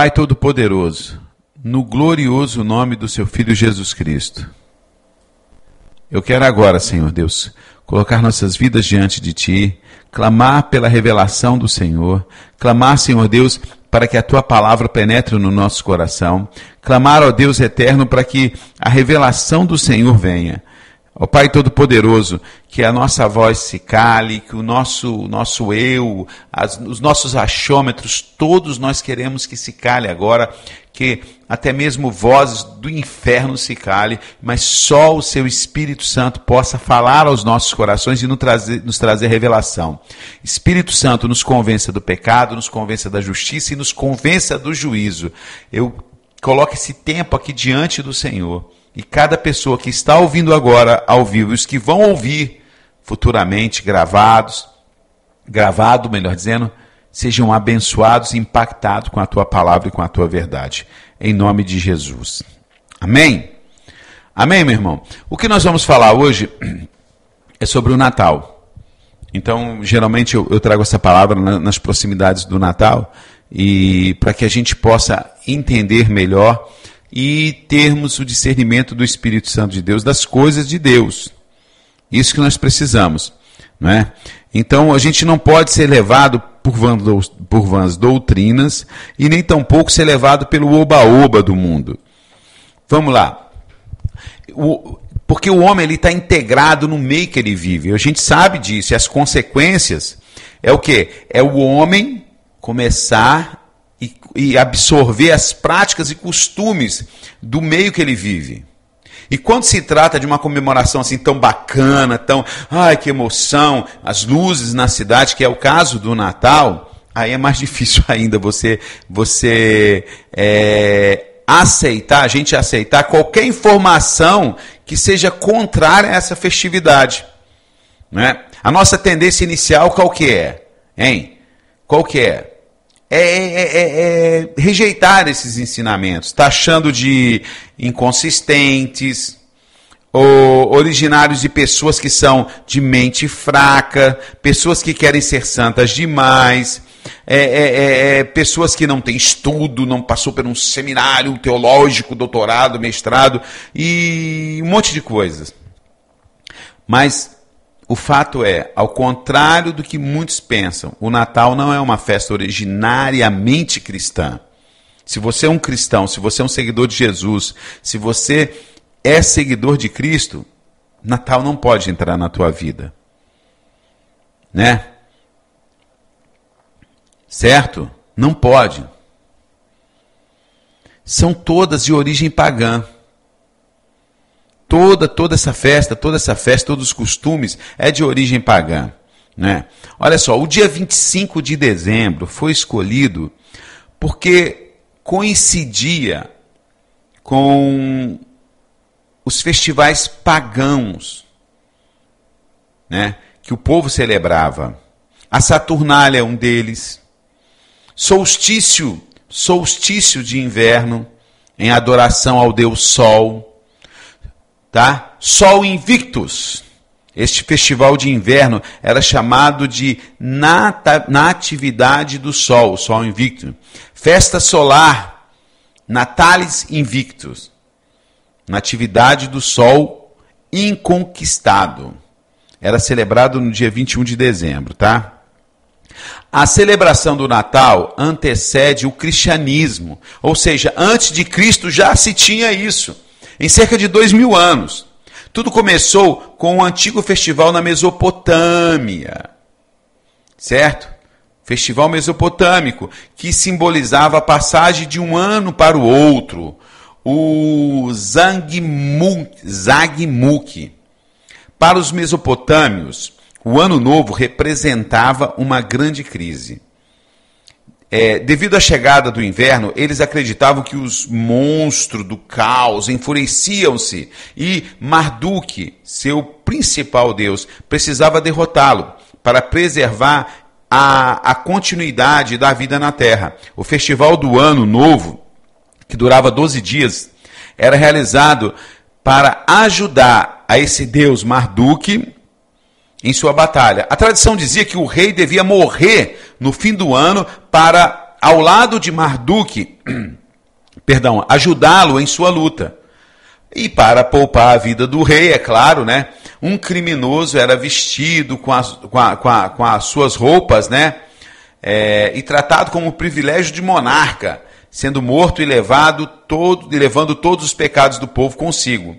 Pai Todo-Poderoso, no glorioso nome do seu Filho Jesus Cristo, eu quero agora, Senhor Deus, colocar nossas vidas diante de Ti, clamar pela revelação do Senhor, clamar, Senhor Deus, para que a Tua palavra penetre no nosso coração, clamar, ó Deus eterno, para que a revelação do Senhor venha. Ó Pai Todo-Poderoso, que a nossa voz se cale, que o nosso eu, os nossos achômetros, todos nós queremos que se cale agora, que até mesmo vozes do inferno se cale, mas só o Seu Espírito Santo possa falar aos nossos corações e nos trazer revelação. Espírito Santo, nos convença do pecado, nos convença da justiça e nos convença do juízo. Eu coloco esse tempo aqui diante do Senhor. E cada pessoa que está ouvindo agora ao vivo, e os que vão ouvir futuramente gravado, melhor dizendo, sejam abençoados e impactados com a Tua palavra e com a Tua verdade. Em nome de Jesus. Amém? Amém, meu irmão? O que nós vamos falar hoje é sobre o Natal. Então, geralmente eu trago essa palavra nas proximidades do Natal, e para que a gente possa entender melhor e termos o discernimento do Espírito Santo de Deus, das coisas de Deus. Isso que nós precisamos, não é? Então, a gente não pode ser levado por vãs doutrinas e nem tampouco ser levado pelo oba-oba do mundo. Vamos lá. Porque o homem está integrado no meio que ele vive. A gente sabe disso. E as consequências é o quê? É o homem começar e absorver as práticas e costumes do meio que ele vive. E quando se trata de uma comemoração assim tão bacana, ai que emoção, as luzes na cidade, que é o caso do Natal, aí é mais difícil ainda você aceitar, a gente aceitar qualquer informação que seja contrária a essa festividade. Né? A nossa tendência inicial qual que é? Hein? Qual que é? É rejeitar esses ensinamentos, taxando de inconsistentes, ou originários de pessoas que são de mente fraca, pessoas que querem ser santas demais, pessoas que não têm estudo, não passou por um seminário teológico, doutorado, mestrado, e um monte de coisas. Mas o fato é, ao contrário do que muitos pensam, o Natal não é uma festa originariamente cristã. Se você é um cristão, se você é um seguidor de Jesus, se você é seguidor de Cristo, Natal não pode entrar na tua vida. Né? Certo? Não pode. São todas de origem pagã. Toda essa festa, todos os costumes é de origem pagã. Né? Olha só, o dia 25 de dezembro foi escolhido porque coincidia com os festivais pagãos, né, que o povo celebrava. A Saturnália é um deles. Solstício de inverno, em adoração ao Deus Sol. Tá? Sol Invictus. Este festival de inverno era chamado de Natividade do Sol, o Sol Invictus. Festa solar, Natalis Invictus. Natividade do Sol Inconquistado. Era celebrado no dia 21 de dezembro, tá? A celebração do Natal antecede o cristianismo. Ou seja, antes de Cristo já se tinha isso. Em cerca de 2000 anos. Tudo começou com o antigo festival na Mesopotâmia. Certo? Festival mesopotâmico, que simbolizava a passagem de um ano para o outro. O Zagmuk. Para os mesopotâmios, o Ano Novo representava uma grande crise. Devido à chegada do inverno, eles acreditavam que os monstros do caos enfureciam-se e Marduk, seu principal deus, precisava derrotá-lo para preservar a continuidade da vida na Terra. O festival do Ano Novo, que durava 12 dias, era realizado para ajudar a esse deus Marduk em sua batalha. A tradição dizia que o rei devia morrer no fim do ano para ao lado de Marduk, ajudá-lo em sua luta. E para poupar a vida do rei, é claro, né, um criminoso era vestido com as suas roupas, né, e tratado como privilégio de monarca, sendo morto e levando todos os pecados do povo consigo.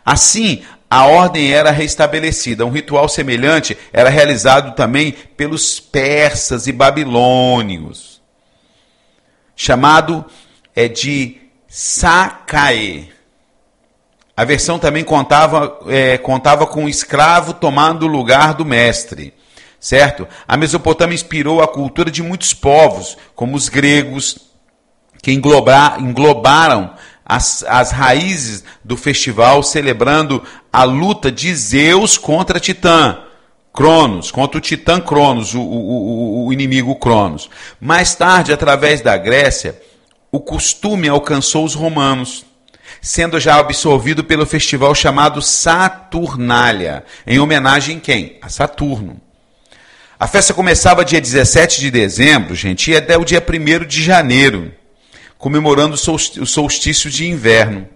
Assim, a ordem era restabelecida. Um ritual semelhante era realizado também pelos persas e babilônios, chamado de Sakae. A versão também contava com um escravo tomando o lugar do mestre, certo? A Mesopotâmia inspirou a cultura de muitos povos, como os gregos, que englobaram as raízes do festival, celebrando a luta de Zeus contra Titã, Cronos, contra o Titã Cronos, o inimigo Cronos. Mais tarde, através da Grécia, o costume alcançou os romanos, sendo já absorvido pelo festival chamado Saturnália, em homenagem a quem? A Saturno. A festa começava dia 17 de dezembro, gente, e até o dia 1º de janeiro, comemorando o solstício de inverno.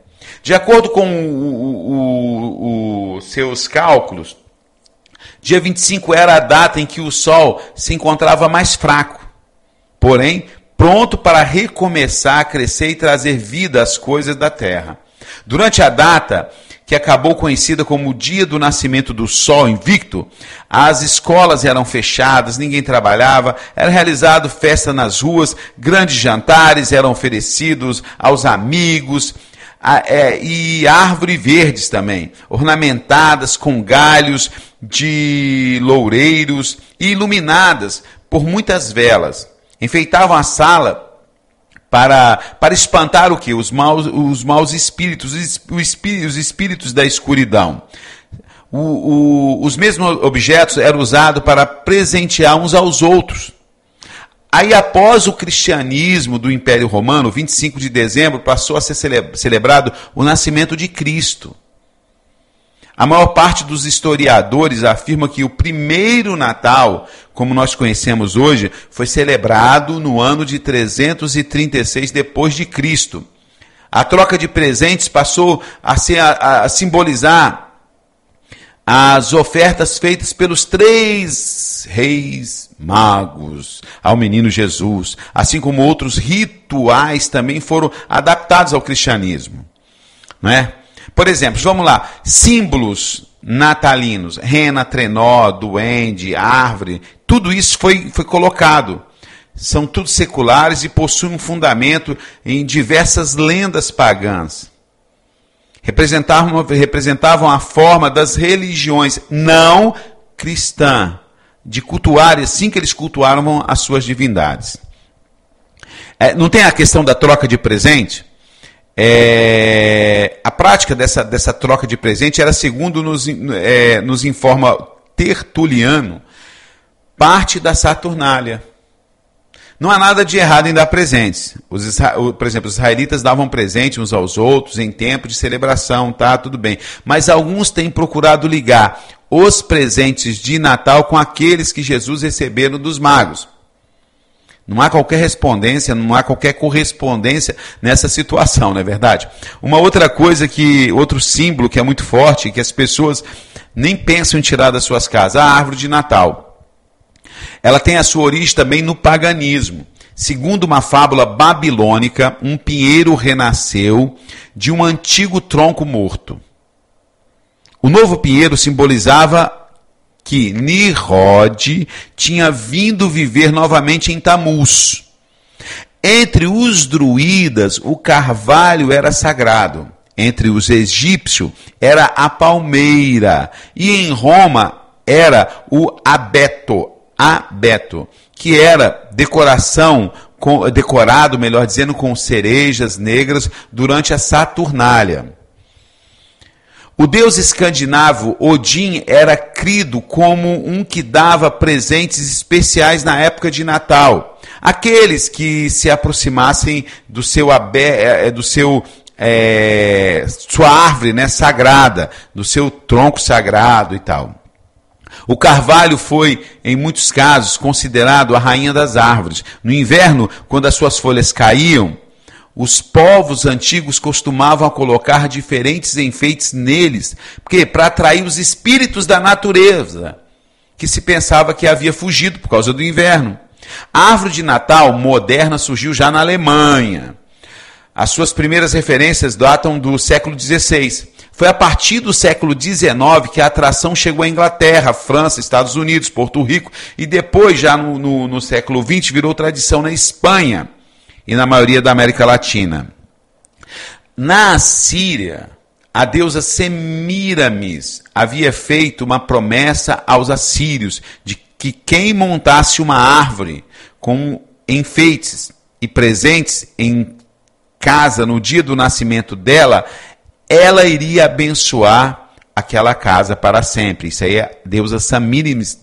De acordo com os seus cálculos, dia 25 era a data em que o Sol se encontrava mais fraco, porém pronto para recomeçar a crescer e trazer vida às coisas da terra. Durante a data, que acabou conhecida como o dia do nascimento do Sol invicto, as escolas eram fechadas, ninguém trabalhava, era realizado festa nas ruas, grandes jantares eram oferecidos aos amigos, e árvores verdes também, ornamentadas com galhos de loureiros e iluminadas por muitas velas. Enfeitavam a sala para espantar o quê? Os maus espíritos, os espíritos da escuridão. Os mesmos objetos eram usados para presentear uns aos outros. Aí, após o cristianismo do Império Romano, 25 de dezembro, passou a ser celebrado o nascimento de Cristo. A maior parte dos historiadores afirma que o primeiro Natal, como nós conhecemos hoje, foi celebrado no ano de 336 depois de Cristo. A troca de presentes passou a simbolizar as ofertas feitas pelos 3 reis magos ao menino Jesus, assim como outros rituais também foram adaptados ao cristianismo, não é? Por exemplo, vamos lá, símbolos natalinos, rena, trenó, duende, árvore, tudo isso foi colocado. São tudo seculares e possuem um fundamento em diversas lendas pagãs. Representavam a forma das religiões não cristãs de cultuar, e assim que eles cultuavam as suas divindades. Não tem a questão da troca de presente? A prática dessa troca de presente era, segundo nos informa Tertuliano, parte da Saturnália. Não há nada de errado em dar presentes. Por exemplo, os israelitas davam presente uns aos outros em tempo de celebração, tá? Tudo bem. Mas alguns têm procurado ligar os presentes de Natal com aqueles que Jesus receberam dos magos. Não há qualquer respondência, não há qualquer correspondência nessa situação, não é verdade? Uma outra coisa, outro símbolo que é muito forte, que as pessoas nem pensam em tirar das suas casas, a árvore de Natal. Ela tem a sua origem também no paganismo. Segundo uma fábula babilônica, um pinheiro renasceu de um antigo tronco morto. O novo pinheiro simbolizava que Nimrod tinha vindo viver novamente em Tamuz. Entre os druidas, o carvalho era sagrado. Entre os egípcios, era a palmeira. E em Roma, era o abeto, que era decorado, melhor dizendo, com cerejas negras durante a Saturnália. O deus escandinavo Odin era crido como um que dava presentes especiais na época de Natal. Aqueles que se aproximassem sua árvore, né, sagrada, do seu tronco sagrado e tal. O carvalho foi, em muitos casos, considerado a rainha das árvores. No inverno, quando as suas folhas caíam, os povos antigos costumavam colocar diferentes enfeites neles, porque para atrair os espíritos da natureza, que se pensava que havia fugido por causa do inverno. A árvore de Natal moderna surgiu já na Alemanha. As suas primeiras referências datam do século XVI. Foi a partir do século XIX que a atração chegou à Inglaterra, França, Estados Unidos, Porto Rico, e depois, já no século XX, virou tradição na Espanha e na maioria da América Latina. Na Assíria, a deusa Semíramis havia feito uma promessa aos assírios de que quem montasse uma árvore com enfeites e presentes em casa no dia do nascimento dela, ela iria abençoar aquela casa para sempre. Isso aí é a deusa Semíramis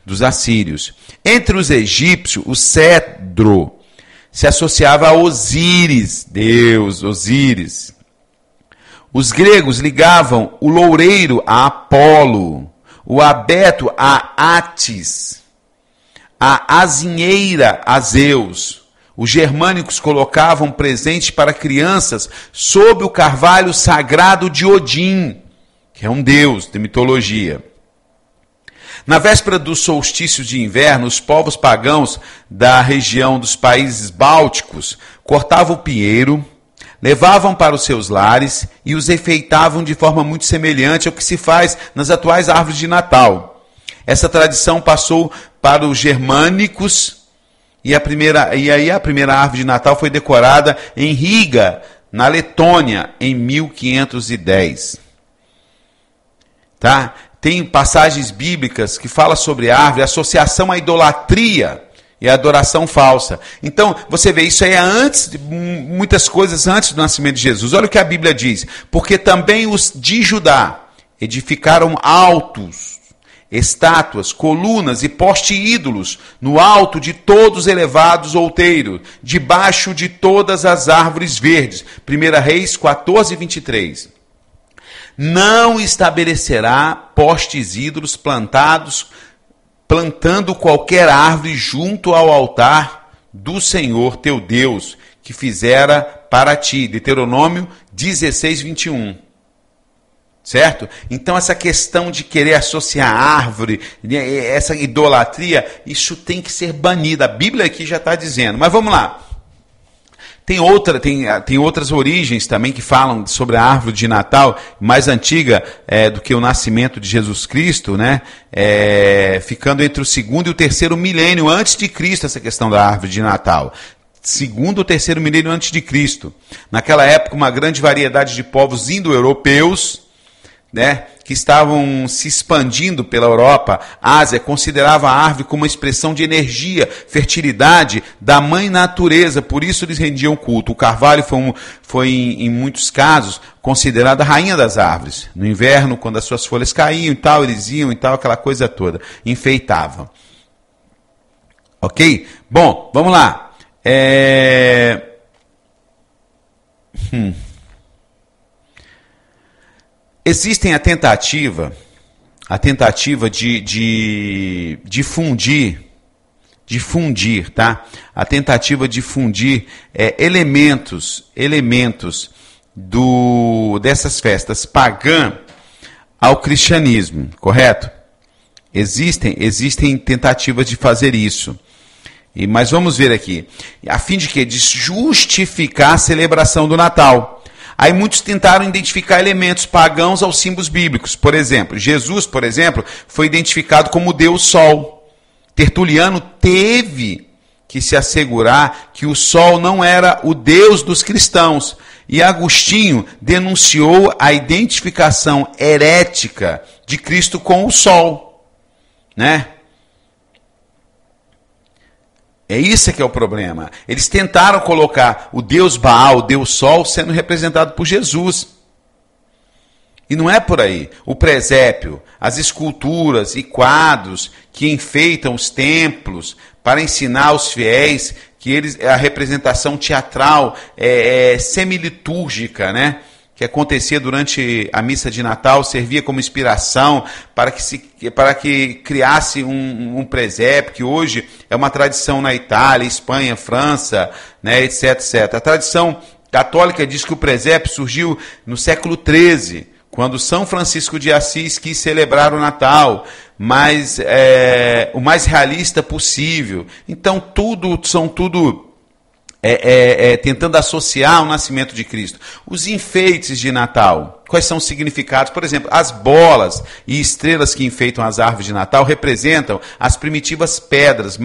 dos assírios. Entre os egípcios, o cedro se associava a Osíris, Deus, Osíris. Os gregos ligavam o loureiro a Apolo, o abeto a Átis, a azinheira a Zeus. Os germânicos colocavam presente para crianças sob o carvalho sagrado de Odin, que é um deus de mitologia. Na véspera do solstício de inverno, os povos pagãos da região dos países bálticos cortavam o pinheiro, levavam para os seus lares e os enfeitavam de forma muito semelhante ao que se faz nas atuais árvores de Natal. Essa tradição passou para os germânicos e a primeira árvore de Natal foi decorada em Riga, na Letônia, em 1510. Tá? Tem passagens bíblicas que falam sobre a árvore, associação à idolatria e à adoração falsa. Então, você vê, isso aí é antes, muitas coisas antes do nascimento de Jesus. Olha o que a Bíblia diz. Porque também os de Judá edificaram altos, estátuas, colunas e poste ídolos no alto de todos os elevados outeiros, debaixo de todas as árvores verdes. 1 Reis 14, 23. Não estabelecerá postes ídolos plantando qualquer árvore junto ao altar do Senhor teu Deus, que fizera para ti. Deuteronômio 16, 21. Certo? Então essa questão de querer associar árvore, essa idolatria, isso tem que ser banido. A Bíblia aqui já está dizendo. Mas vamos lá. Tem outras origens também que falam sobre a árvore de Natal, mais antiga do que o nascimento de Jesus Cristo, né? Ficando entre o segundo e o terceiro milênio antes de Cristo, essa questão da árvore de Natal. Segundo ou terceiro milênio antes de Cristo. Naquela época, uma grande variedade de povos indo-europeus, né, que estavam se expandindo pela Europa, Ásia, considerava a árvore como uma expressão de energia, fertilidade da mãe natureza, por isso eles rendiam culto. O carvalho foi em muitos casos, considerada a rainha das árvores. No inverno, quando as suas folhas caíam e tal, eles iam e tal, aquela coisa toda, enfeitavam. Ok? Bom, vamos lá. Existem a tentativa de fundir, tá? A tentativa de fundir elementos dessas festas pagãs ao cristianismo, correto? Existem tentativas de fazer isso. Mas vamos ver aqui, a fim de quê? De justificar a celebração do Natal. Aí muitos tentaram identificar elementos pagãos aos símbolos bíblicos. Por exemplo, Jesus, foi identificado como Deus Sol. Tertuliano teve que se assegurar que o Sol não era o Deus dos cristãos. E Agostinho denunciou a identificação herética de Cristo com o Sol, né? É isso que é o problema. Eles tentaram colocar o Deus Baal, o Deus Sol, sendo representado por Jesus. E não é por aí. O presépio, as esculturas e quadros que enfeitam os templos para ensinar aos fiéis que a representação teatral semilitúrgica, né? que acontecia durante a missa de Natal, servia como inspiração para que criasse um presépio, que hoje é uma tradição na Itália, Espanha, França, né, etc, etc. A tradição católica diz que o presépio surgiu no século XIII, quando São Francisco de Assis quis celebrar o Natal, mas o mais realista possível. Então, são tudo tentando associar o nascimento de Cristo. Os enfeites de Natal, quais são os significados? Por exemplo, as bolas e estrelas que enfeitam as árvores de Natal representam as primitivas pedras,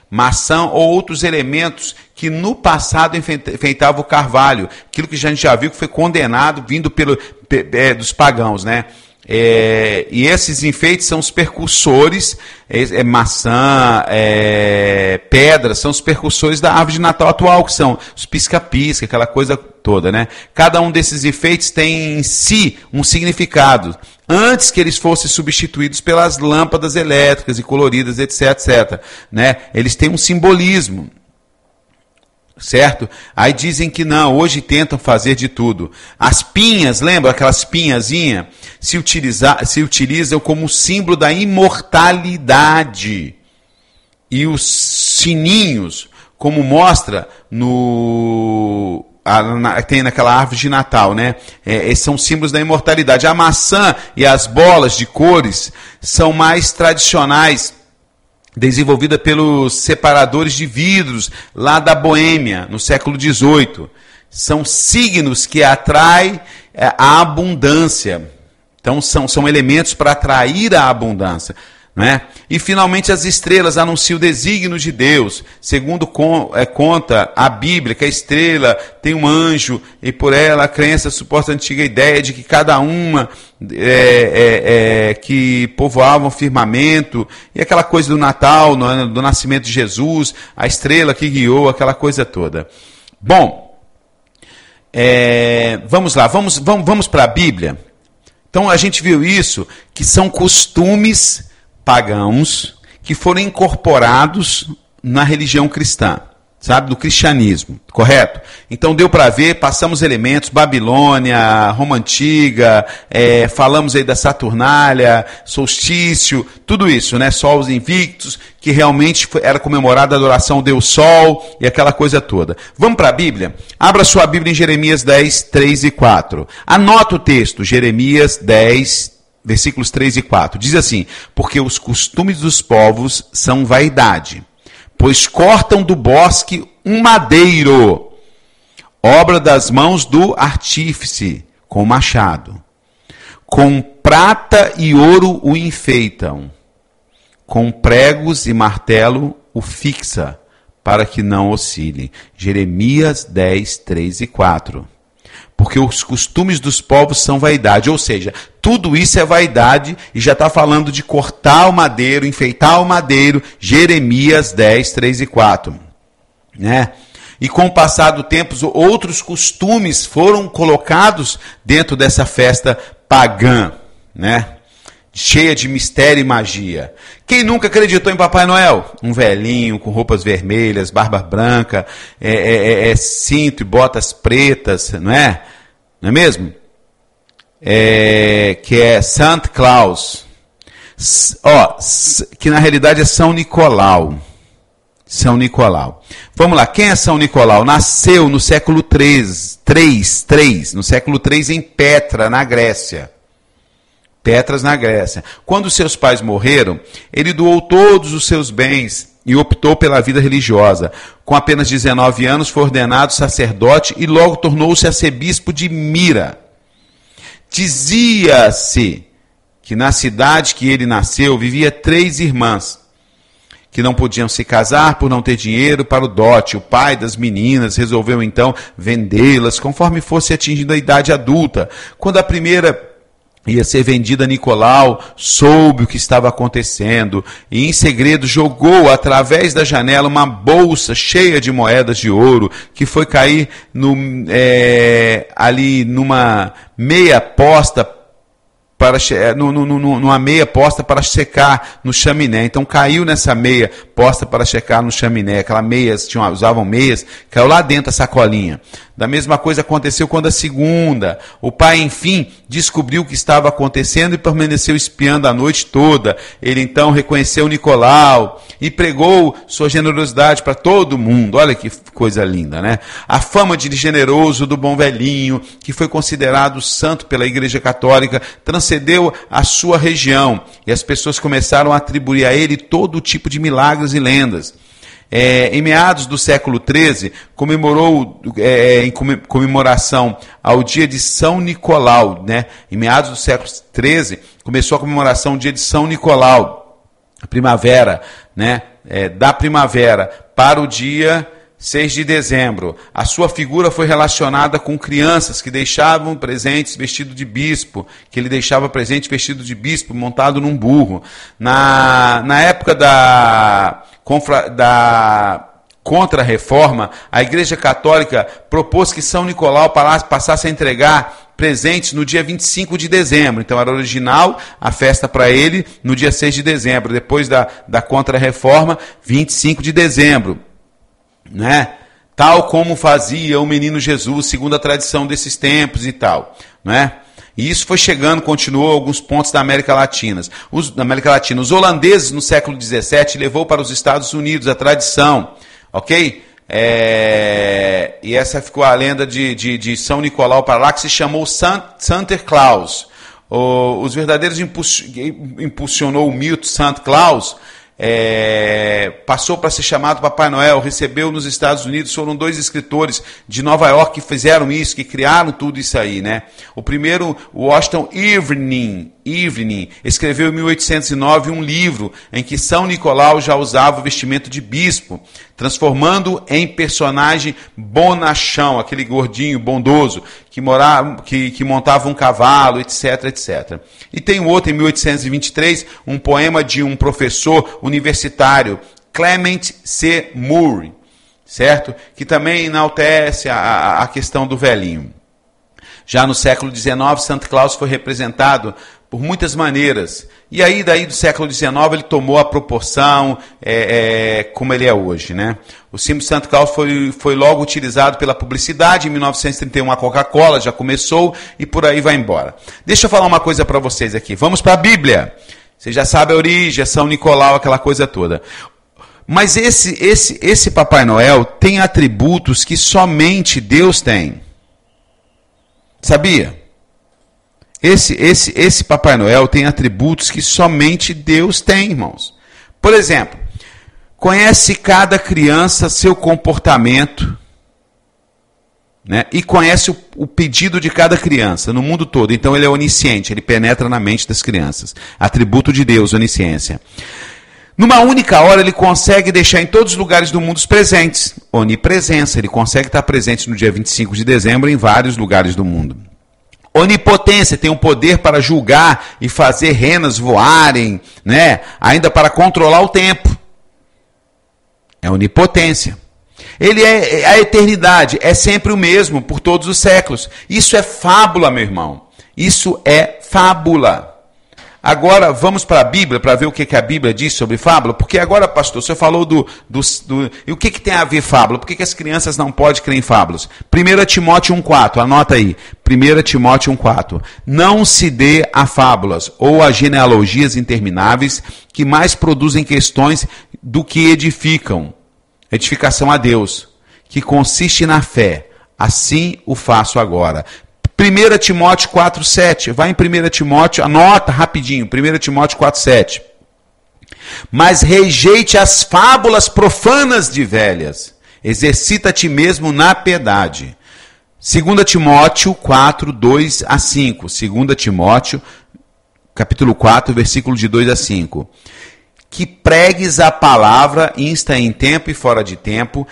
maçã ou outros elementos que no passado enfeitavam o carvalho, aquilo que a gente já viu que foi condenado vindo dos pagãos, né? E esses enfeites são os percursores, maçã, pedras, são os percursores da árvore de Natal atual, que são os pisca-pisca, aquela coisa toda, né? Cada um desses enfeites tem em si um significado, antes que eles fossem substituídos pelas lâmpadas elétricas e coloridas, etc, etc, né? Eles têm um simbolismo. Certo? Aí dizem que não, hoje tentam fazer de tudo. As pinhas, lembra aquelas pinhazinhas? Se utilizam como símbolo da imortalidade. E os sininhos, como mostra tem naquela árvore de Natal, né? Esses são símbolos da imortalidade. A maçã e as bolas de cores são mais tradicionais, desenvolvida pelos separadores de vidros lá da Boêmia, no século XVIII. São signos que atraem a abundância. Então, são elementos para atrair a abundância. Né? E, finalmente, as estrelas anunciam o desígnio de Deus. Segundo conta a Bíblia, que a estrela tem um anjo, e por ela a crença suposta antiga ideia de que cada uma que povoavam o firmamento, e aquela coisa do Natal, do nascimento de Jesus, a estrela que guiou, aquela coisa toda. Bom, vamos lá, vamos para a Bíblia. Então, a gente viu isso, que são costumes pagãos que foram incorporados na religião cristã, sabe, do cristianismo, correto? Então deu para ver, passamos elementos, Babilônia, Roma Antiga, falamos aí da Saturnália, solstício, tudo isso, né? Sols invictos, que realmente era comemorada a adoração ao Deus Sol e aquela coisa toda. Vamos para a Bíblia? Abra sua Bíblia em Jeremias 10, 3 e 4. Anota o texto, Jeremias 10, versículos 3 e 4. Diz assim: porque os costumes dos povos são vaidade, pois cortam do bosque um madeiro, obra das mãos do artífice, com machado. Com prata e ouro o enfeitam, com pregos e martelo o fixa, para que não oscile. Jeremias 10, 3 e 4. Porque os costumes dos povos são vaidade. Ou seja, tudo isso é vaidade, e já está falando de cortar o madeiro, enfeitar o madeiro, Jeremias 10, 3 e 4. Né? E com o passar do tempo, outros costumes foram colocados dentro dessa festa pagã, né? Cheia de mistério e magia. Quem nunca acreditou em Papai Noel? Um velhinho com roupas vermelhas, barba branca, cinto e botas pretas, não é? Não é mesmo? Que é Santa Claus. Que na realidade é São Nicolau. São Nicolau. Vamos lá, quem é São Nicolau? Nasceu no século 3, no século 3 em Petra, na Grécia. Petras, na Grécia. Quando seus pais morreram, ele doou todos os seus bens e optou pela vida religiosa. Com apenas 19 anos, foi ordenado sacerdote e logo tornou-se arcebispo de Mira. Dizia-se que na cidade que ele nasceu vivia 3 irmãs, que não podiam se casar por não ter dinheiro para o dote. O pai das meninas resolveu então vendê-las conforme fosse atingindo a idade adulta. Quando a primeira ia ser vendida, Nicolau soube o que estava acontecendo e em segredo jogou através da janela uma bolsa cheia de moedas de ouro que foi cair ali numa meia posta numa meia posta para secar no chaminé. Então caiu nessa meia posta para secar no chaminé. Aquela meias, usavam meias, caiu lá dentro a sacolinha. Da mesma coisa aconteceu quando a segunda. O pai, enfim, descobriu o que estava acontecendo e permaneceu espiando a noite toda. Ele então reconheceu Nicolau e pregou sua generosidade para todo mundo. Olha que coisa linda, né? A fama de generoso do bom velhinho, que foi considerado santo pela Igreja Católica, transcendeu a sua região e as pessoas começaram a atribuir a ele todo tipo de milagres e lendas. Em meados do século XIII, comemorou em comemoração ao dia de São Nicolau, né? Em meados do século XIII, começou a comemoração do dia de São Nicolau, a primavera, né? Da primavera para o dia 6 de dezembro. A sua figura foi relacionada com crianças que deixavam presentes vestido de bispo, que ele deixava presente vestido de bispo, montado num burro. Na época da Contra-Reforma, a Igreja Católica propôs que São Nicolau passasse a entregar presentes no dia 25 de dezembro. Então era original a festa para ele no dia 6 de dezembro. Depois da Contra-Reforma, 25 de dezembro. Né? Tal como fazia o menino Jesus, segundo a tradição desses tempos e tal. Né? E isso foi chegando, continuou alguns pontos da América Latina. Os holandeses, no século XVII, levou para os Estados Unidos a tradição, ok? E essa ficou a lenda de São Nicolau para lá, que se chamou Santa Claus. Os verdadeiros impulsionou o mito Santa Claus, passou para ser chamado Papai Noel, recebeu nos Estados Unidos, foram 2 escritores de Nova York que fizeram isso, que criaram tudo isso aí, né? O primeiro, Washington Irving, escreveu em 1809 um livro em que São Nicolau já usava o vestimento de bispo, transformando em personagem bonachão, aquele gordinho bondoso que montava um cavalo, etc, etc. E tem outro, em 1823, um poema de um professor universitário, Clement C. Moore, certo? Que também enaltece a questão do velhinho. Já no século XIX, Santa Claus foi representado por muitas maneiras. E aí, daí do século XIX, ele tomou a proporção como ele é hoje, né? O símbolo de Santa Claus foi logo utilizado pela publicidade. Em 1931, a Coca-Cola já começou e por aí vai embora. Deixa eu falar uma coisa para vocês aqui. Vamos para a Bíblia. Você já sabe a origem, São Nicolau, aquela coisa toda. Mas esse Papai Noel tem atributos que somente Deus tem. Sabia? Esse Papai Noel tem atributos que somente Deus tem, irmãos. Por exemplo, conhece cada criança, seu comportamento, né? E conhece o pedido de cada criança no mundo todo. Então ele é onisciente, ele penetra na mente das crianças. Atributo de Deus, onisciência. Numa única hora ele consegue deixar em todos os lugares do mundo os presentes. Onipresença, ele consegue estar presente no dia 25 de dezembro em vários lugares do mundo. Onipotência, tem o poder para julgar e fazer renas voarem, né? Ainda para controlar o tempo. É onipotência. Ele é a eternidade, é sempre o mesmo por todos os séculos. Isso é fábula, meu irmão. Isso é fábula. Agora vamos para a Bíblia para ver o que a Bíblia diz sobre fábula. Porque agora, pastor, você falou e o que tem a ver fábula? Por que as crianças não podem crer em fábulas? 1 Timóteo 1,4, anota aí. 1 Timóteo 1,4. Não se dê a fábulas ou a genealogias intermináveis que mais produzem questões do que edificam. Edificação a Deus, que consiste na fé. Assim o faço agora. 1 Timóteo 4,7. Vai em 1 Timóteo, anota rapidinho. 1 Timóteo 4,7. Mas rejeite as fábulas profanas de velhas. Exercita a ti mesmo na piedade. 2 Timóteo 4, 2 a 5. 2 Timóteo, capítulo 4, versículo de 2 a 5. Que pregues a palavra, insta em tempo e fora de tempo,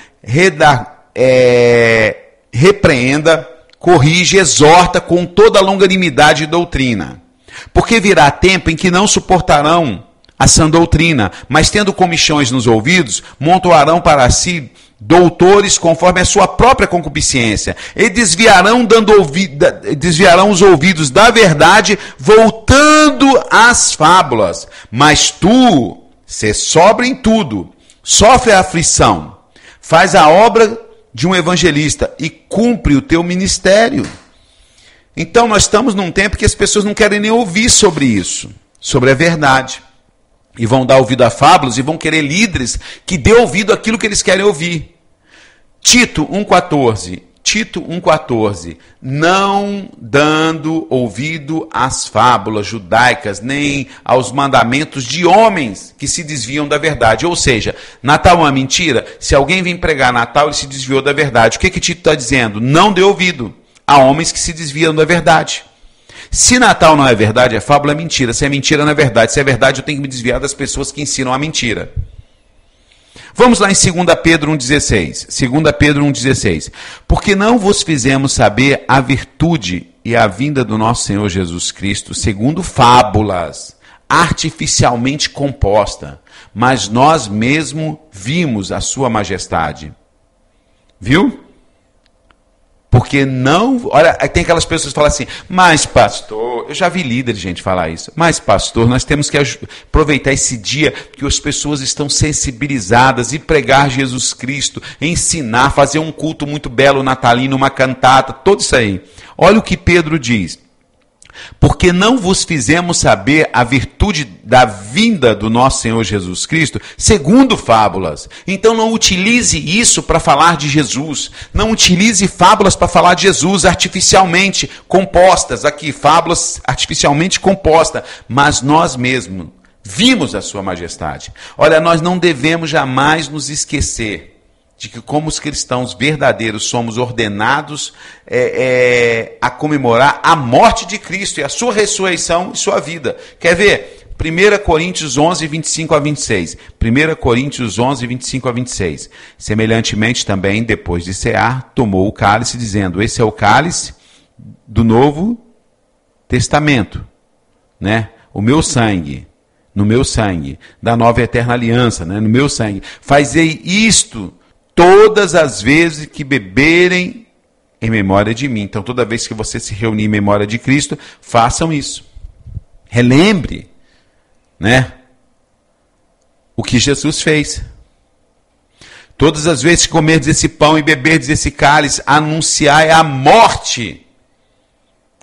repreenda, corrige, exorta com toda a longanimidade e doutrina. Porque virá tempo em que não suportarão a sã doutrina, mas tendo comichões nos ouvidos, montoarão para si doutores conforme a sua própria concupiscência, e desviarão os ouvidos da verdade, voltando às fábulas. Mas tu, sê sóbrio em tudo, sofre a aflição, faz a obra de um evangelista e cumpre o teu ministério. Então nós estamos num tempo que as pessoas não querem nem ouvir sobre isso, sobre a verdade. E vão dar ouvido a fábulas e vão querer líderes que dê ouvido àquilo que eles querem ouvir. Tito 1,14. Tito 1,14. Não dando ouvido às fábulas judaicas, nem aos mandamentos de homens que se desviam da verdade. Ou seja, Natal é uma mentira? Se alguém vem pregar Natal, ele se desviou da verdade. O que Tito está dizendo? Não dê ouvido a homens que se desviam da verdade. Se Natal não é verdade, a fábula é mentira. Se é mentira, não é verdade. Se é verdade, eu tenho que me desviar das pessoas que ensinam a mentira. Vamos lá em 2 Pedro 1,16. 2 Pedro 1,16. Porque não vos fizemos saber a virtude e a vinda do nosso Senhor Jesus Cristo, segundo fábulas, artificialmente composta, mas nós mesmo vimos a sua majestade. Viu? Porque não... Olha, tem aquelas pessoas que falam assim, mas pastor... Eu já vi líderes, gente, falar isso. Mas pastor, nós temos que aproveitar esse dia que as pessoas estão sensibilizadas e pregar Jesus Cristo, ensinar, fazer um culto muito belo natalino, uma cantata, tudo isso aí. Olha o que Pedro diz. Porque não vos fizemos saber a virtude da vinda do nosso Senhor Jesus Cristo, segundo fábulas. Então não utilize isso para falar de Jesus. Não utilize fábulas para falar de Jesus artificialmente compostas. Aqui, fábulas artificialmente compostas. Mas nós mesmos vimos a sua majestade. Olha, nós não devemos jamais nos esquecer de que como os cristãos verdadeiros somos ordenados a comemorar a morte de Cristo e a sua ressurreição e sua vida. Quer ver? 1 Coríntios 11, 25 a 26. 1 Coríntios 11, 25 a 26. Semelhantemente também, depois de cear, tomou o cálice, dizendo, esse é o cálice do Novo Testamento, né? O meu sangue, no meu sangue, da nova e eterna aliança, né? No meu sangue. Fazei isto todas as vezes que beberem em memória de mim. Então, toda vez que você se reunir em memória de Cristo, façam isso. Relembre, né? O que Jesus fez. Todas as vezes que comerdes esse pão e beberdes esse cálice, anunciai a morte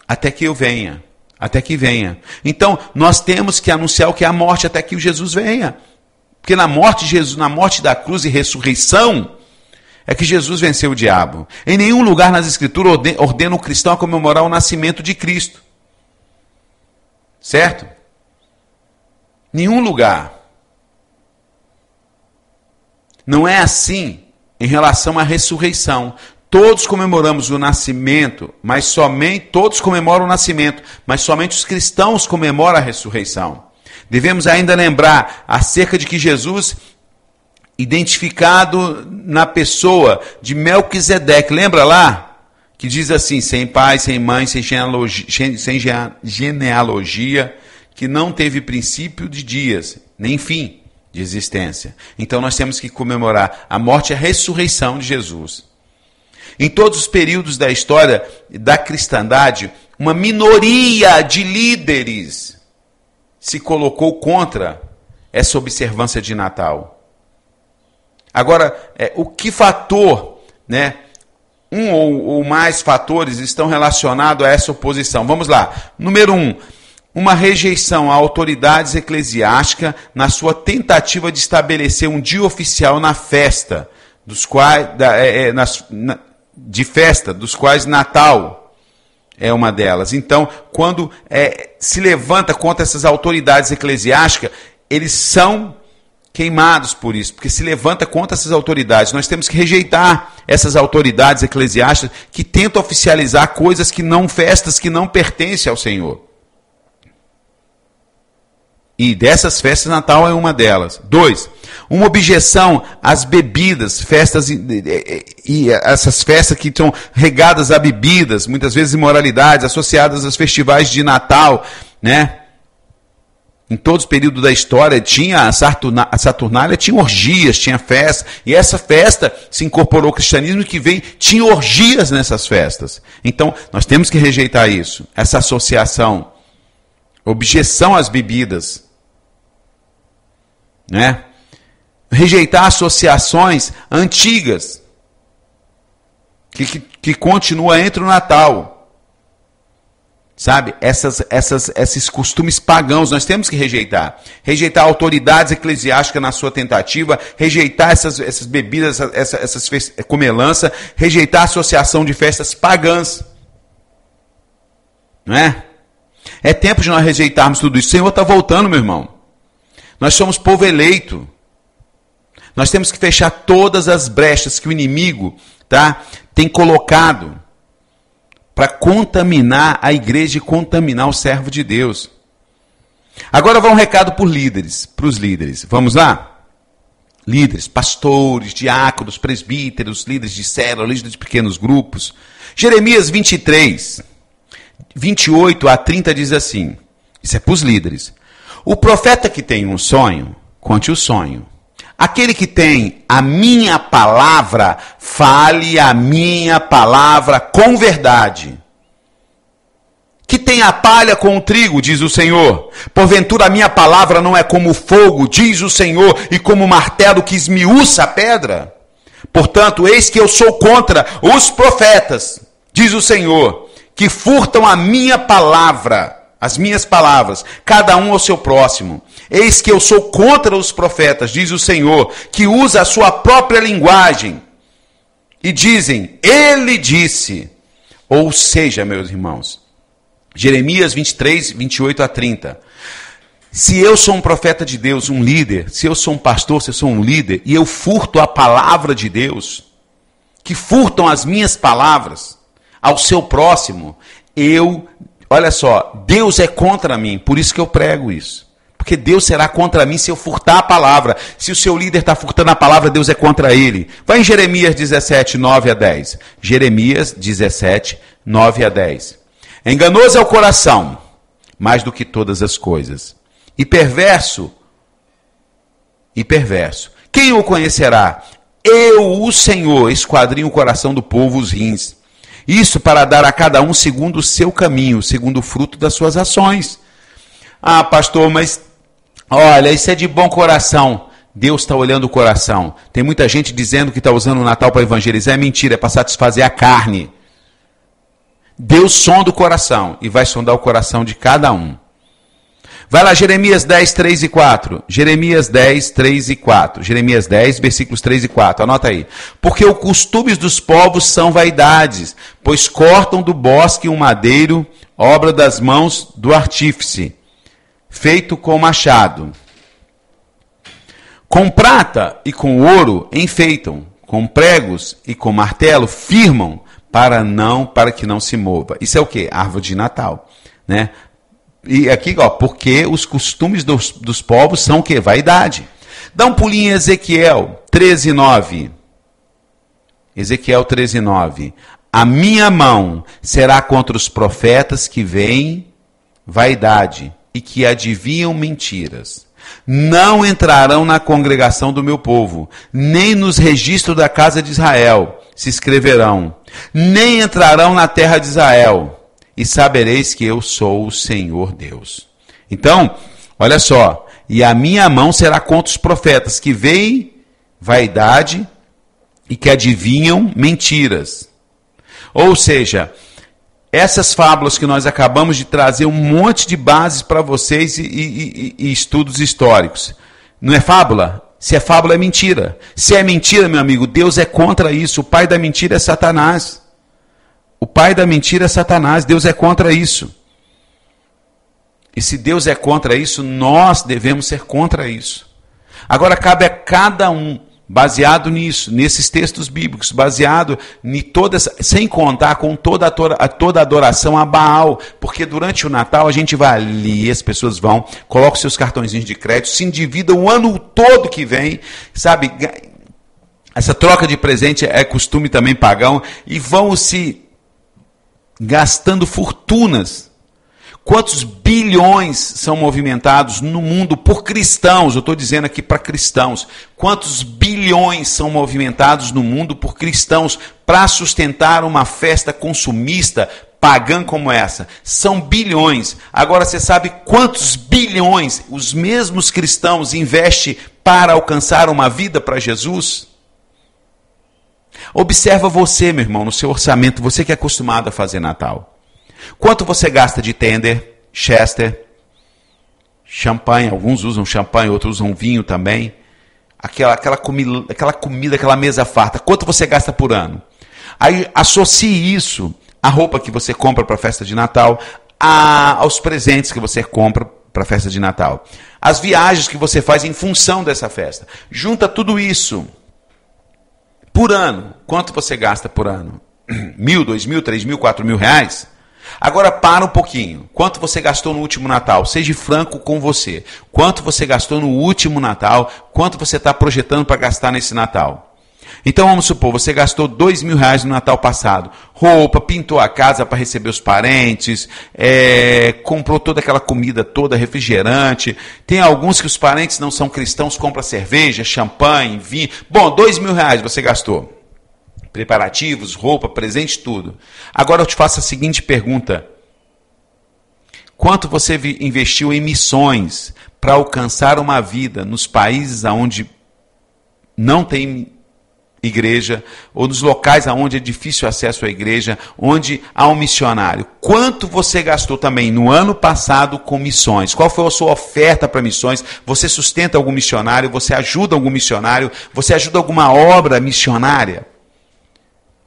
até que eu venha. Até que venha. Então, nós temos que anunciar o que é a morte até que o Jesus venha. Porque na morte de Jesus, na morte da cruz e ressurreição, é que Jesus venceu o diabo. Em nenhum lugar nas Escrituras ordena o cristão a comemorar o nascimento de Cristo. Certo? Nenhum lugar. Não é assim em relação à ressurreição. Todos comemoramos o nascimento, mas somente todos comemoram o nascimento, mas somente os cristãos comemoram a ressurreição. Devemos ainda lembrar acerca de que Jesus, identificado na pessoa de Melquisedeque, lembra lá? Que diz assim, sem pai, sem mãe, sem genealogia, que não teve princípio de dias, nem fim de existência. Então nós temos que comemorar a morte e a ressurreição de Jesus. Em todos os períodos da história da cristandade, uma minoria de líderes se colocou contra essa observância de Natal. Agora, o que fator, né, um ou mais fatores estão relacionados a essa oposição? Vamos lá. Número 1, uma rejeição a autoridades eclesiásticas na sua tentativa de estabelecer um dia oficial na festa, dos quais, dos quais Natal é uma delas. Então, quando se levanta contra essas autoridades eclesiásticas, eles são queimados por isso, porque se levanta contra essas autoridades. Nós temos que rejeitar essas autoridades eclesiásticas que tentam oficializar coisas que não, festas que não pertencem ao Senhor. E dessas festas, Natal é uma delas. 2, uma objeção às bebidas, festas e essas festas que são regadas a bebidas, muitas vezes imoralidades, associadas aos festivais de Natal, né? Em todos os períodos da história, tinha a Saturnália, tinha orgias, tinha festa, e essa festa se incorporou ao cristianismo que vem, tinha orgias nessas festas. Então, nós temos que rejeitar isso, essa associação, objeção às bebidas, né? Rejeitar associações antigas, que continua entre o Natal. Sabe, esses costumes pagãos nós temos que rejeitar. Rejeitar autoridades eclesiásticas na sua tentativa, rejeitar essas bebidas, essas comelanças, rejeitar a associação de festas pagãs. Não é? É tempo de nós rejeitarmos tudo isso. O Senhor está voltando, meu irmão. Nós somos povo eleito. Nós temos que fechar todas as brechas que o inimigo, tem colocado para contaminar a igreja e contaminar o servo de Deus. Agora vai um recado para os líderes. Vamos lá? Líderes, pastores, diáconos, presbíteros, líderes de célula, líderes de pequenos grupos. Jeremias 23, 28 a 30 diz assim, isso é para os líderes. O profeta que tem um sonho, conte o sonho. Aquele que tem a minha palavra, fale a minha palavra com verdade. Que tem a palha com o trigo, diz o Senhor. Porventura a minha palavra não é como fogo, diz o Senhor, e como martelo que esmiuça a pedra? Portanto, eis que eu sou contra os profetas, diz o Senhor, que furtam a minha palavra, as minhas palavras, cada um ao seu próximo. Eis que eu sou contra os profetas, diz o Senhor, que usa a sua própria linguagem e dizem, ele disse. Ou seja, meus irmãos, Jeremias 23, 28 a 30. Se eu sou um profeta de Deus, um líder, se eu sou um pastor, se eu sou um líder, e eu furto a palavra de Deus, que furtam as minhas palavras ao seu próximo, olha só, Deus é contra mim, por isso que eu prego isso. Porque Deus será contra mim se eu furtar a palavra. Se o seu líder está furtando a palavra, Deus é contra ele. Vai em Jeremias 17, 9 a 10. Jeremias 17, 9 a 10. Enganoso é o coração, mais do que todas as coisas. E perverso. Quem o conhecerá? Eu, o Senhor, esquadrinho o coração do povo, os rins. Isso para dar a cada um segundo o seu caminho, segundo o fruto das suas ações. Ah, pastor, mas olha, isso é de bom coração. Deus está olhando o coração. Tem muita gente dizendo que está usando o Natal para evangelizar. É mentira, é para satisfazer a carne. Deus sonda o coração e vai sondar o coração de cada um. Vai lá, Jeremias 10, 3 e 4. Jeremias 10, 3 e 4. Jeremias 10, versículos 3 e 4. Anota aí. Porque os costumes dos povos são vaidades, pois cortam do bosque um madeiro, obra das mãos do artífice, feito com machado. Com prata e com ouro enfeitam, com pregos e com martelo firmam, para que não se mova. Isso é o quê? Árvore de Natal, né? E aqui, porque os costumes dos povos são o quê? Vaidade. Dá um pulinho em Ezequiel 13:9. Ezequiel 13:9. A minha mão será contra os profetas que veem vaidade e que adivinham mentiras. Não entrarão na congregação do meu povo, nem nos registros da casa de Israel se escreverão, nem entrarão na terra de Israel, e sabereis que eu sou o Senhor Deus. Então, olha só, e a minha mão será contra os profetas que veem vaidade e que adivinham mentiras. Ou seja, essas fábulas que nós acabamos de trazer um monte de bases para vocês e estudos históricos. Não é fábula? Se é fábula, é mentira. Se é mentira, meu amigo, Deus é contra isso. O pai da mentira é Satanás. O pai da mentira é Satanás. Deus é contra isso. E se Deus é contra isso, nós devemos ser contra isso. Agora, cabe a cada um, baseado nisso, nesses textos bíblicos, baseado em todas, sem contar com toda adoração a Baal, porque durante o Natal a gente vai ali, as pessoas vão, colocam seus cartõezinhos de crédito, se endividam o ano todo que vem, sabe? Essa troca de presente é costume também pagão, e vão se gastando fortunas. Quantos bilhões são movimentados no mundo por cristãos? Eu estou dizendo aqui para cristãos. Quantos bilhões são movimentados no mundo por cristãos para sustentar uma festa consumista pagã como essa? São bilhões. Agora você sabe quantos bilhões os mesmos cristãos investem para alcançar uma vida para Jesus? Observa você, meu irmão, no seu orçamento, você que é acostumado a fazer Natal. Quanto você gasta de tender, chester, champanhe? Alguns usam champanhe, outros usam vinho também. Aquela comida, aquela mesa farta. Quanto você gasta por ano? Aí associe isso à roupa que você compra para a festa de Natal, aos presentes que você compra para a festa de Natal, as viagens que você faz em função dessa festa. Junta tudo isso. Por ano, quanto você gasta por ano? 1.000, 2.000, 3.000, 4.000 reais? Agora para um pouquinho. Quanto você gastou no último Natal? Seja franco com você. Quanto você gastou no último Natal? Quanto você está projetando para gastar nesse Natal? Então vamos supor, você gastou 2.000 reais no Natal passado. Roupa, pintou a casa para receber os parentes, comprou toda aquela comida toda, refrigerante. Tem alguns que os parentes não são cristãos, compram cerveja, champanhe, vinho. Bom, 2.000 reais você gastou. Preparativos, roupa, presente, tudo. Agora eu te faço a seguinte pergunta. Quanto você investiu em missões para alcançar uma vida nos países onde não tem igreja, ou nos locais onde é difícil acesso à igreja, onde há um missionário? Quanto você gastou também no ano passado com missões? Qual foi a sua oferta para missões? Você sustenta algum missionário? Você ajuda algum missionário? Você ajuda alguma obra missionária?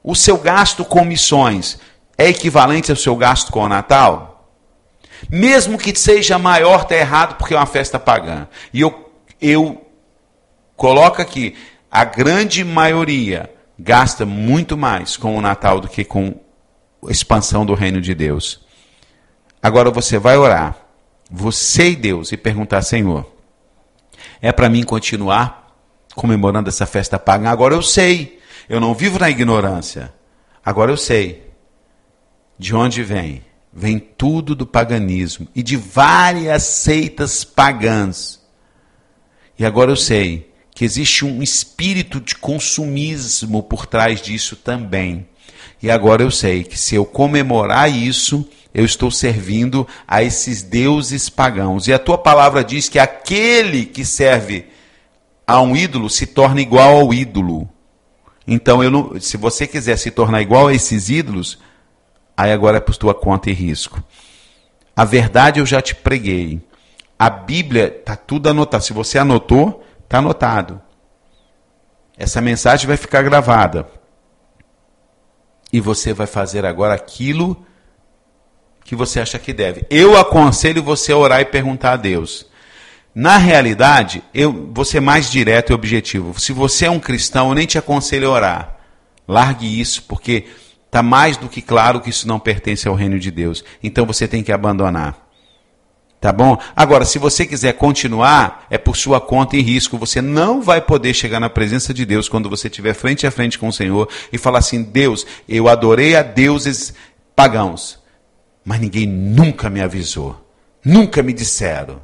O seu gasto com missões é equivalente ao seu gasto com o Natal? Mesmo que seja maior, está errado porque é uma festa pagã. E eu coloco aqui, a grande maioria gasta muito mais com o Natal do que com a expansão do reino de Deus. Agora você vai orar, você e Deus, e perguntar: Senhor, é para mim continuar comemorando essa festa pagã? Agora eu sei, eu não vivo na ignorância. Agora eu sei de onde vem. Vem tudo do paganismo e de várias seitas pagãs. E agora eu sei que existe um espírito de consumismo por trás disso também. E agora eu sei que se eu comemorar isso, eu estou servindo a esses deuses pagãos. E a tua palavra diz que aquele que serve a um ídolo se torna igual ao ídolo. Então, se você quiser se tornar igual a esses ídolos, aí agora é por tua conta e risco. A verdade eu já te preguei. A Bíblia está tudo anotado. Se você anotou, está anotado. Essa mensagem vai ficar gravada. E você vai fazer agora aquilo que você acha que deve. Eu aconselho você a orar e perguntar a Deus. Na realidade, eu vou ser mais direto e objetivo. Se você é um cristão, eu nem te aconselho a orar. Largue isso, porque está mais do que claro que isso não pertence ao reino de Deus. Então você tem que abandonar. Tá bom? Agora, se você quiser continuar, é por sua conta e risco. Você não vai poder chegar na presença de Deus quando você estiver frente a frente com o Senhor e falar assim: Deus, eu adorei a deuses pagãos, mas ninguém nunca me avisou, nunca me disseram,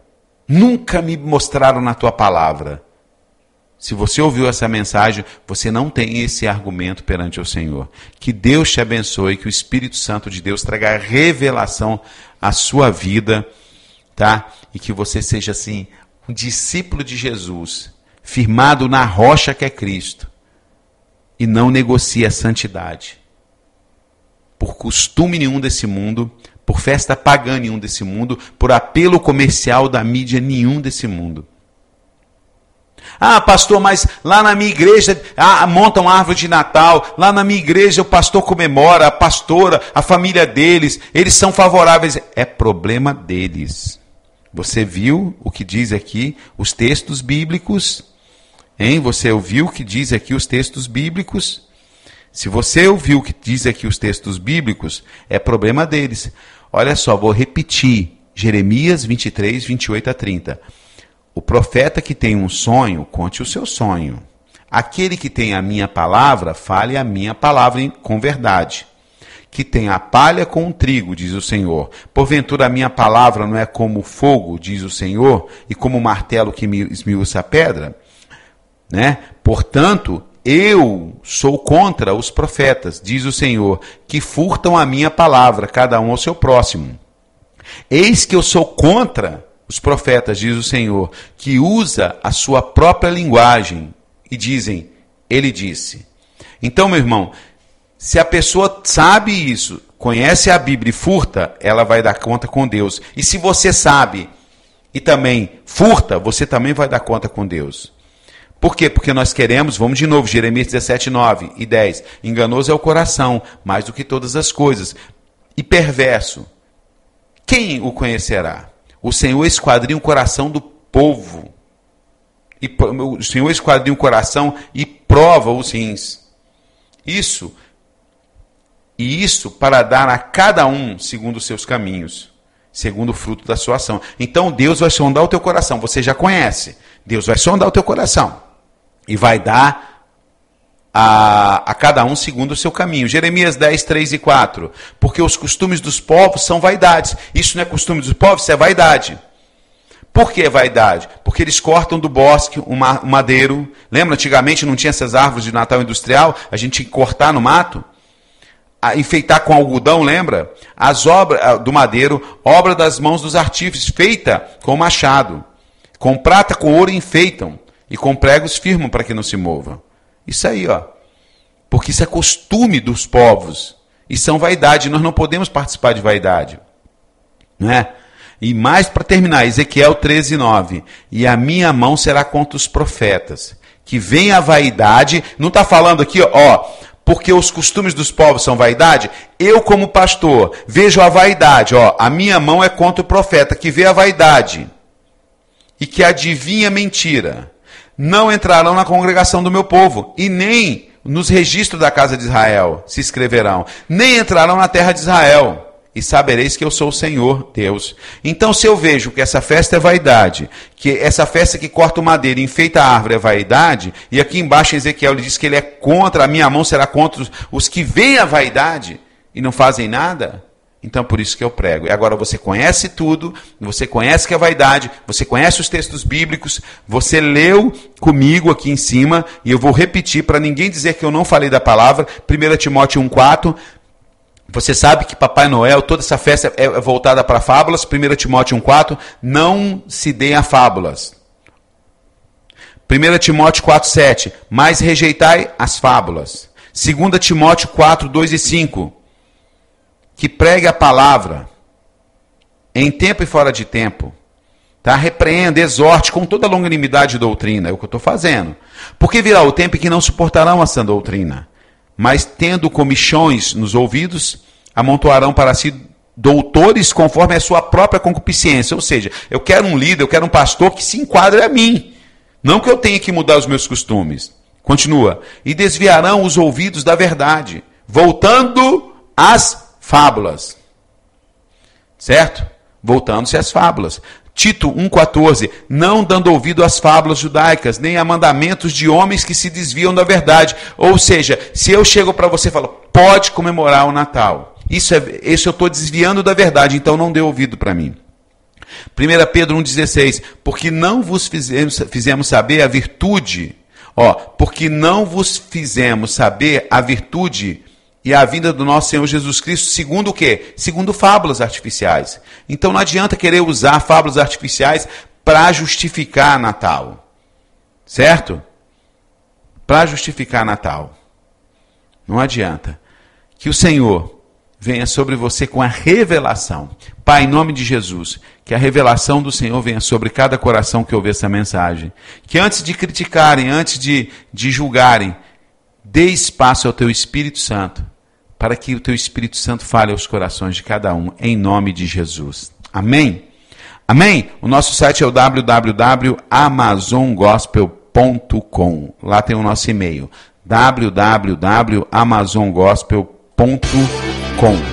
nunca me mostraram na tua palavra. Se você ouviu essa mensagem, você não tem esse argumento perante o Senhor. Que Deus te abençoe, que o Espírito Santo de Deus traga revelação à sua vida, tá? E que você seja assim, um discípulo de Jesus, firmado na rocha que é Cristo, e não negocie a santidade por costume nenhum desse mundo, por festa pagã nenhum desse mundo, por apelo comercial da mídia nenhum desse mundo. Ah, pastor, mas lá na minha igreja montam árvore de Natal, lá na minha igreja o pastor comemora, a pastora, a família deles, eles são favoráveis. É problema deles. Você viu o que diz aqui os textos bíblicos? Hein? Você ouviu o que diz aqui os textos bíblicos? Se você ouviu o que diz aqui os textos bíblicos, é problema deles. Olha só, vou repetir. Jeremias 23, 28 a 30. O profeta que tem um sonho, conte o seu sonho. Aquele que tem a minha palavra, fale a minha palavra com verdade. Que tem a palha com o trigo, diz o Senhor. Porventura a minha palavra não é como fogo, diz o Senhor, e como martelo que esmiuça a pedra? Né? Portanto, eu sou contra os profetas, diz o Senhor, que furtam a minha palavra, cada um ao seu próximo. Eis que eu sou contra os profetas, diz o Senhor, que usa a sua própria linguagem e dizem, ele disse. Então, meu irmão, se a pessoa sabe isso, conhece a Bíblia e furta, ela vai dar conta com Deus. E se você sabe e também furta, você também vai dar conta com Deus. Por quê? Porque nós queremos, vamos de novo, Jeremias 17, 9 e 10. Enganoso é o coração, mais do que todas as coisas. E perverso, quem o conhecerá? O Senhor esquadrinha o coração do povo. O Senhor esquadrinha o coração e prova os rins. Isso para dar a cada um segundo os seus caminhos, segundo o fruto da sua ação. Então Deus vai sondar o teu coração, você já conhece. Deus vai sondar o teu coração e vai dar a cada um segundo o seu caminho. Jeremias 10, 3 e 4. Porque os costumes dos povos são vaidades. Isso não é costume dos povos, isso é vaidade. Por que vaidade? Porque eles cortam do bosque um madeiro. Lembra, antigamente não tinha essas árvores de Natal industrial? A gente tinha que cortar no mato. Enfeitar com algodão, lembra? As obras do madeiro, obra das mãos dos artífices, feita com machado. Com prata, com ouro enfeitam. E com pregos firmam para que não se mova. Isso aí, ó. Porque isso é costume dos povos. E são vaidade. Nós não podemos participar de vaidade. Não é? E mais para terminar, Ezequiel 13, 9. E a minha mão será contra os profetas. Que vem a vaidade. Não está falando aqui, ó. Porque os costumes dos povos são vaidade. Eu, como pastor, vejo a vaidade. Ó, a minha mão é contra o profeta que vê a vaidade e que adivinha mentira. Não entrarão na congregação do meu povo, e nem nos registros da casa de Israel se inscreverão, nem entrarão na terra de Israel. E sabereis que eu sou o Senhor Deus. Então, se eu vejo que essa festa é vaidade, que essa festa que corta o madeira e enfeita a árvore é vaidade, e aqui embaixo em Ezequiel ele diz que ele é contra, a minha mão será contra os que veem a vaidade e não fazem nada, então por isso que eu prego. E agora você conhece tudo, você conhece que é vaidade, você conhece os textos bíblicos, você leu comigo aqui em cima, e eu vou repetir para ninguém dizer que eu não falei da palavra, 1 Timóteo 1,4. Você sabe que Papai Noel, toda essa festa é voltada para fábulas. 1 Timóteo 1,4. Não se deem a fábulas. 1 Timóteo 4,7. Mas rejeitai as fábulas. 2 Timóteo 4, 2 e 5. Que pregue a palavra em tempo e fora de tempo. Tá? Repreenda, exorte com toda a longanimidade e doutrina. É o que eu estou fazendo. Porque virá o tempo em que não suportarão essa doutrina. Mas tendo comichões nos ouvidos, amontoarão para si doutores conforme a sua própria concupiscência. Ou seja, eu quero um líder, eu quero um pastor que se enquadre a mim. Não que eu tenha que mudar os meus costumes. Continua. E desviarão os ouvidos da verdade, voltando às fábulas. Certo? Voltando-se às fábulas. Tito 1,14, não dando ouvido às fábulas judaicas, nem a mandamentos de homens que se desviam da verdade. Ou seja, se eu chego para você e falo, pode comemorar o Natal. Isso eu estou desviando da verdade, então não dê ouvido para mim. 1 Pedro 1,16, porque não vos fizemos saber a virtude, porque não vos fizemos saber a virtude e a vinda do nosso Senhor Jesus Cristo, segundo o quê? Segundo fábulas artificiais. Então não adianta querer usar fábulas artificiais para justificar Natal. Certo? Para justificar Natal. Não adianta. Que o Senhor venha sobre você com a revelação. Pai, em nome de Jesus, que a revelação do Senhor venha sobre cada coração que ouvir essa mensagem. Que antes de criticarem, antes de julgarem, dê espaço ao teu Espírito Santo, para que o teu Espírito Santo fale aos corações de cada um, em nome de Jesus. Amém? Amém? O nosso site é o www.amazongospel.com. Lá tem o nosso e-mail, www.amazongospel.com.